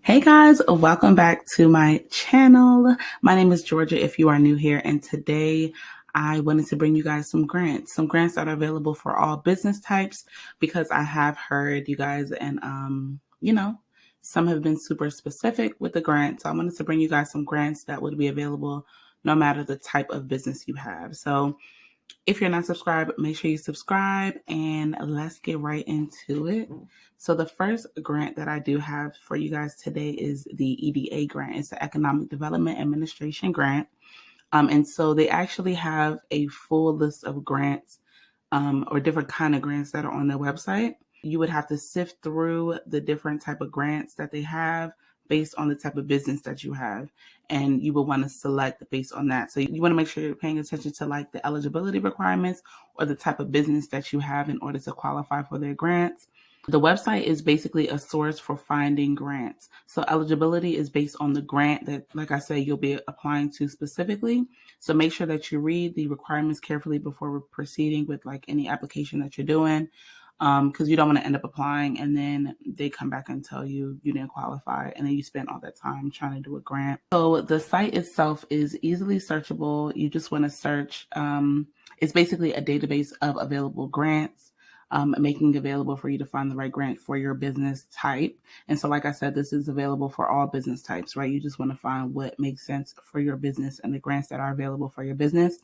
Hey guys, welcome back to my channel. My name is Georgia if you are new here, and today I wanted to bring you guys some grants that are available for all business types because I have heard you guys and some have been super specific with the grants. So I wanted to bring you guys some grants that would be available no matter the type of business you have. So if you're not subscribed, make sure you subscribe and let's get right into it. So the first grant that I do have for you guys today is the EDA grant. It's the Economic Development Administration grant. And so they actually have a full list of grants or different kind of grants that are on their website. You would have to sift through the different type of grants that they have based on the type of business that you have, and you will want to select based on that. So you want to make sure you're paying attention to like the eligibility requirements or the type of business that you have in order to qualify for their grants. The website is basically a source for finding grants. So eligibility is based on the grant that, like I said, you'll be applying to specifically. So make sure that you read the requirements carefully before proceeding with like any application that you're doing, because you don't want to end up applying and then they come back and tell you you didn't qualify and then you spent all that time trying to do a grant. So the site itself is easily searchable. You just want to search. It's basically a database of available grants, making it available for you to find the right grant for your business type. And so, like I said, this is available for all business types, right? You just want to find what makes sense for your business and the grants that are available for your business.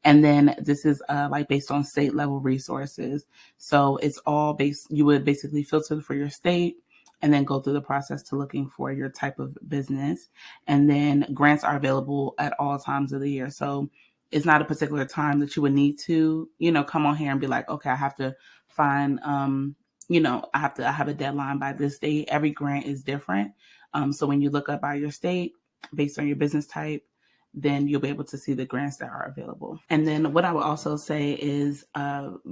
And then this is like based on state level resources. So it's all based, you would basically filter for your state and then go through the process to looking for your type of business. And then grants are available at all times of the year. So it's not a particular time that you would need to, come on here and be like, okay, I have to find, I have a deadline by this date. Every grant is different. So when you look up by your state, based on your business type, then you'll be able to see the grants that are available. And then what I would also say is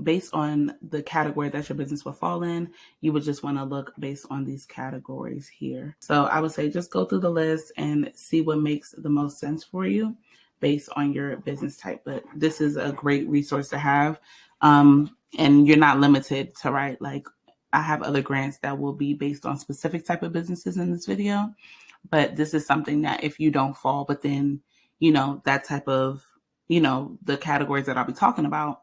based on the category that your business will fall in, you would just want to look based on these categories here. So I would say just go through the list and see what makes the most sense for you based on your business type. But this is a great resource to have. And you're not limited to, right? Like I have other grants that will be based on specific type of businesses in this video. But this is something that if you don't fall within that type of, the categories that I'll be talking about,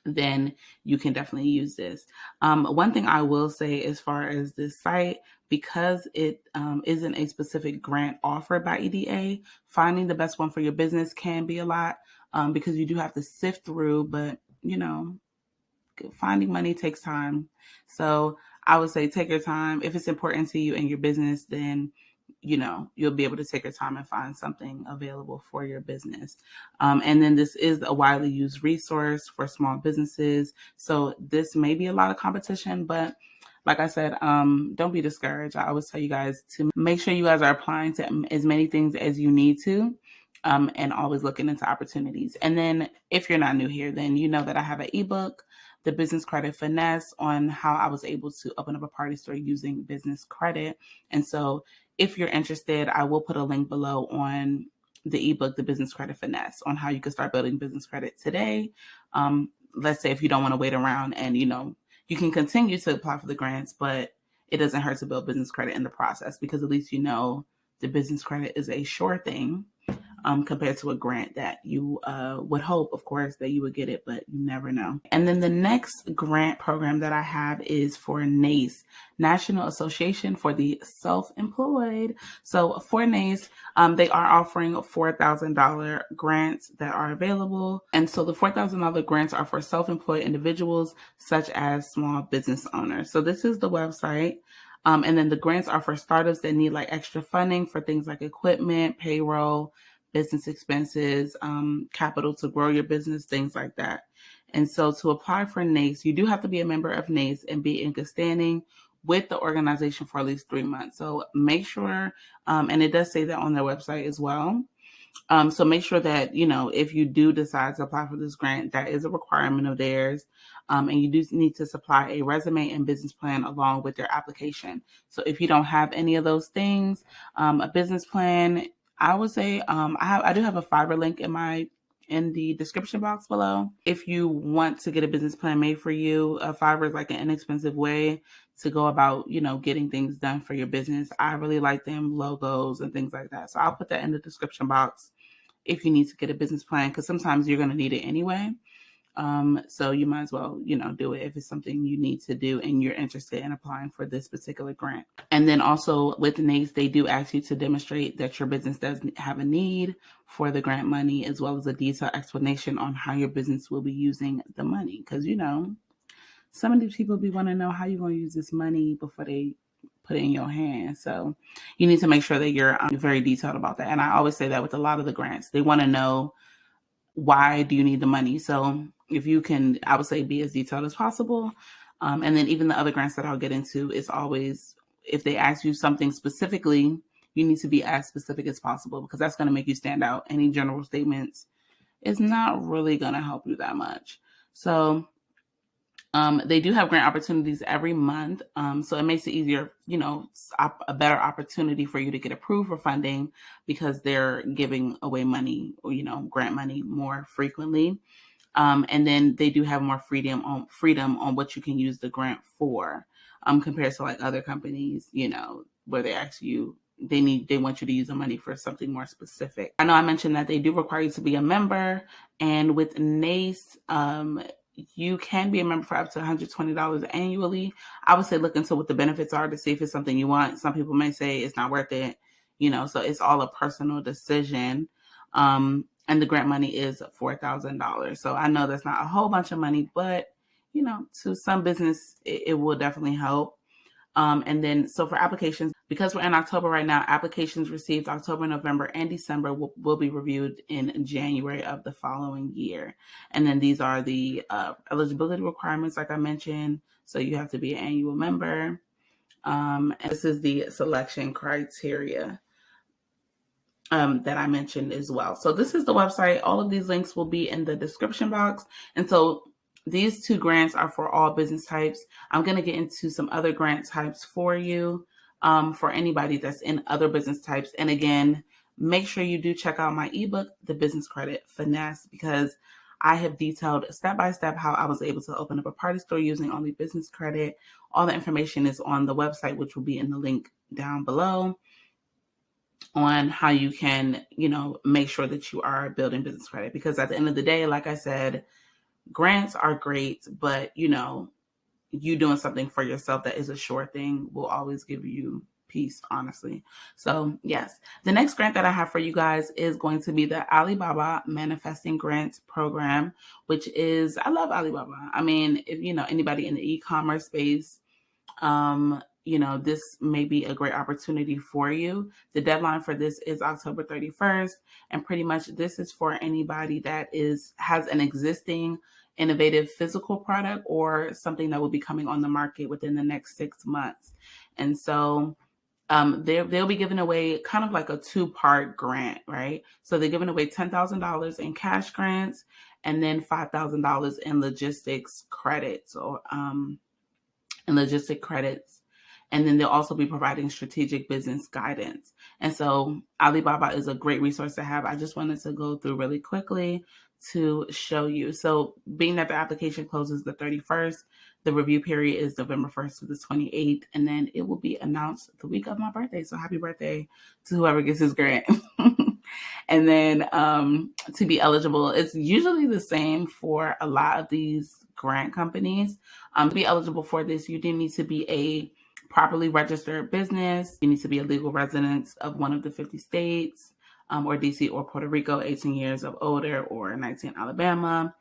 then you can definitely use this. One thing I will say as far as this site, because it isn't a specific grant offered by EDA, finding the best one for your business can be a lot because you do have to sift through, but, finding money takes time. So I would say take your time. If it's important to you and your business, then you'll be able to take your time and find something available for your business. And then this is a widely used resource for small businesses. So this may be a lot of competition, but like I said, don't be discouraged. I always tell you guys to make sure you guys are applying to as many things as you need to. And always looking into opportunities. And then if you're not new here, then you know that I have an ebook, The Business Credit Finesse, on how I was able to open up a party store using business credit. And so if you're interested, I will put a link below on the ebook, The Business Credit Finesse, on how you can start building business credit today. Let's say if you don't want to wait around and, you can continue to apply for the grants, but it doesn't hurt to build business credit in the process because at least the business credit is a sure thing. Compared to a grant that you would hope, of course, that you would get it, but you never know. And then the next grant program that I have is for NACE, National Association for the Self-Employed. So for NACE, they are offering $4,000 grants that are available. And so the $4,000 grants are for self-employed individuals, such as small business owners. So this is the website. And then the grants are for startups that need like extra funding for things like equipment, payroll, business expenses, capital to grow your business, things like that. And so to apply for NACE, you do have to be a member of NACE and be in good standing with the organization for at least 3 months. So make sure, and it does say that on their website as well. So make sure that, if you do decide to apply for this grant, that is a requirement of theirs. And you do need to supply a resume and business plan along with your application. So if you don't have any of those things, a business plan, I would say I do have a Fiverr link in my in the description box below. If you want to get a business plan made for you, Fiverr is like an inexpensive way to go about, getting things done for your business. I really like them logos and things like that. So I'll put that in the description box if you need to get a business plan, because sometimes you're going to need it anyway. So you might as well, do it if it's something you need to do and you're interested in applying for this particular grant. And then also with NACE, they do ask you to demonstrate that your business does have a need for the grant money, as well as a detailed explanation on how your business will be using the money. Because, some of these people be want to know how you're going to use this money before they put it in your hand. So you need to make sure that you're very detailed about that. And I always say that with a lot of the grants, they want to know, why do you need the money? So if you can, I would say, be as detailed as possible. And then even the other grants that I'll get into is always, if they ask you something specifically, you need to be as specific as possible, because that's going to make you stand out. Any general statements is not really going to help you that much. So they do have grant opportunities every month. So it makes it easier, a better opportunity for you to get approved for funding, because they're giving away money or, grant money more frequently. And then they do have more freedom on what you can use the grant for, compared to like other companies, where they ask you, they want you to use the money for something more specific. I know I mentioned that they do require you to be a member, and with NACE, you can be a member for up to $120 annually. I would say look into what the benefits are to see if it's something you want. Some people may say it's not worth it, so it's all a personal decision. And the grant money is $4,000. So I know that's not a whole bunch of money, but, to some business, it will definitely help. And then, so for applications, because we're in October right now, applications received October, November, and December will be reviewed in January of the following year. And then these are the eligibility requirements, like I mentioned. So you have to be an annual member. And this is the selection criteria that I mentioned as well. So this is the website. All of these links will be in the description box. And so these two grants are for all business types. I'm going to get into some other grant types for you, for anybody that's in other business types. And again, make sure you do check out my ebook, The Business Credit Finesse, because I have detailed step-by-step how I was able to open up a party store using only business credit. All the information is on the website, which will be in the link down below, on how you can, make sure that you are building business credit. Because at the end of the day, like I said, grants are great, but you doing something for yourself that is a sure thing will always give you peace, honestly. So yes, the next grant that I have for you guys is going to be the Alibaba Manifesting Grants Program, which is, I love Alibaba. I mean, if anybody in the e-commerce space, this may be a great opportunity for you. The deadline for this is October 31st. And pretty much this is for anybody that has an existing innovative physical product or something that will be coming on the market within the next 6 months. And so they'll be giving away kind of like a 2-part grant, right? So they're giving away $10,000 in cash grants and then $5,000 in logistics credits And then they'll also be providing strategic business guidance. And so Alibaba is a great resource to have. I just wanted to go through really quickly to show you. So being that the application closes the 31st, the review period is November 1st to the 28th, and then it will be announced the week of my birthday. So happy birthday to whoever gets this grant. And then to be eligible, it's usually the same for a lot of these grant companies. To be eligible for this, you do need to be a properly registered business. You need to be a legal resident of one of the 50 states, or DC or Puerto Rico, 18 years of older, or 19 Alabama.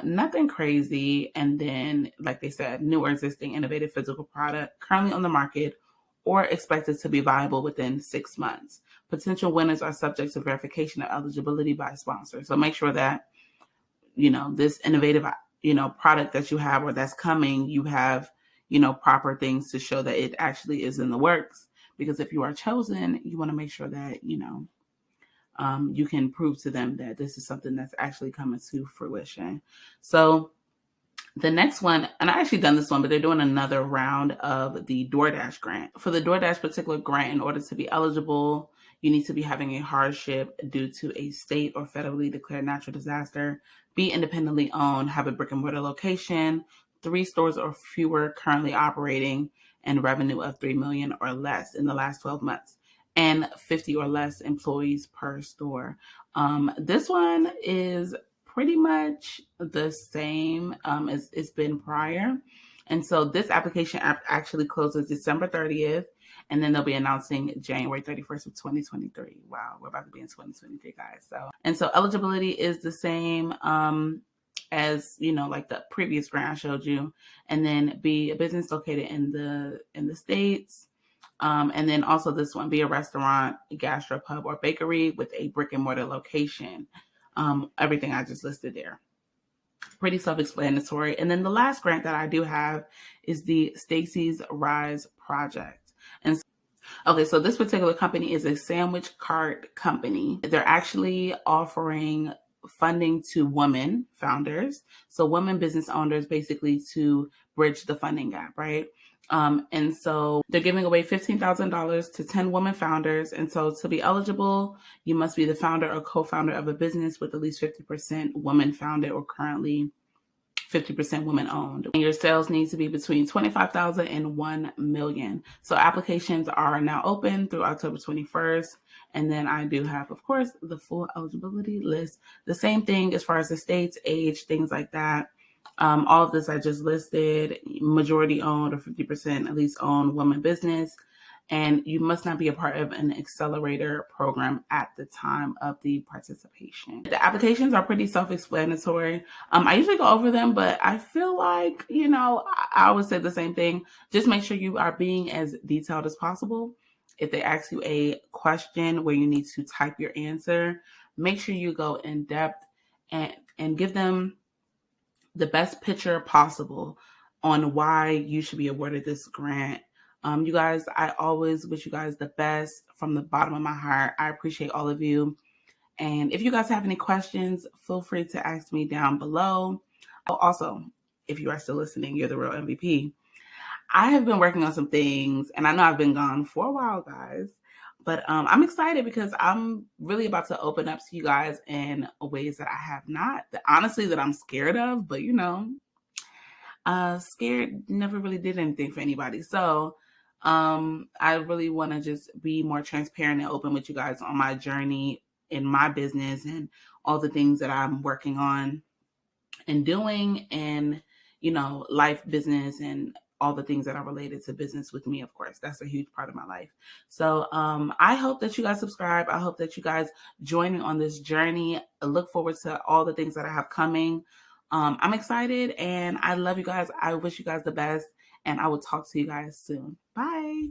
Nothing crazy. And then, like they said, new or existing innovative physical product currently on the market or expected to be viable within 6 months. Potential winners are subject to verification of eligibility by sponsors. So make sure that, this innovative, product that you have or that's coming, you have, proper things to show that it actually is in the works. Because if you are chosen, you want to make sure that, you can prove to them that this is something that's actually coming to fruition. So The next one, and I actually done this one, but they're doing another round of the DoorDash grant. For the DoorDash particular grant, in order to be eligible, you need to be having a hardship due to a state or federally declared natural disaster, be independently owned, have a brick and mortar location, 3 stores or fewer currently operating, and revenue of $3 million or less in the last 12 months, and 50 or less employees per store. This one is pretty much the same as it's been prior. And so this application actually closes December 30th, and then they'll be announcing January 31st of 2023. Wow, we're about to be in 2023, guys. So eligibility is the same as, like the previous grant I showed you, and then be a business located in the States. And then also this one, be a restaurant, gastropub, or bakery with a brick and mortar location. Everything I just listed there. Pretty self-explanatory. And then the last grant that I do have is the Stacy's Rise Project. And okay, so this particular company is a sandwich cart company. They're actually offering funding to women founders. So women business owners, basically to bridge the funding gap, right? And so they're giving away $15,000 to 10 women founders. And so to be eligible, you must be the founder or co-founder of a business with at least 50% women founded or currently 50% women owned. And your sales need to be between 25,000 and 1 million. So applications are now open through October 21st. And then I do have, of course, the full eligibility list. The same thing as far as the states, age, things like that. All of this I just listed, majority owned or 50% at least owned woman business. And you must not be a part of an accelerator program at the time of the participation. The applications are pretty self-explanatory. I usually go over them, but I feel like, I always say the same thing. Just make sure you are being as detailed as possible. If they ask you a question where you need to type your answer, make sure you go in depth and give them the best picture possible on why you should be awarded this grant. You guys, I always wish you guys the best from the bottom of my heart. I appreciate all of you. And if you guys have any questions, feel free to ask me down below. Also, if you are still listening, you're the real MVP. I have been working on some things, and I know I've been gone for a while, guys. But I'm excited because I'm really about to open up to you guys in ways that I have not, honestly, that I'm scared of. But, scared never really did anything for anybody. So I really want to just be more transparent and open with you guys on my journey in my business and all the things that I'm working on and doing, and, life, business, and all the things that are related to business with me, of course. That's a huge part of my life. So I hope that you guys subscribe. I hope that you guys join me on this journey. I look forward to all the things that I have coming. I'm excited, and I love you guys. I wish you guys the best, and I will talk to you guys soon. Bye.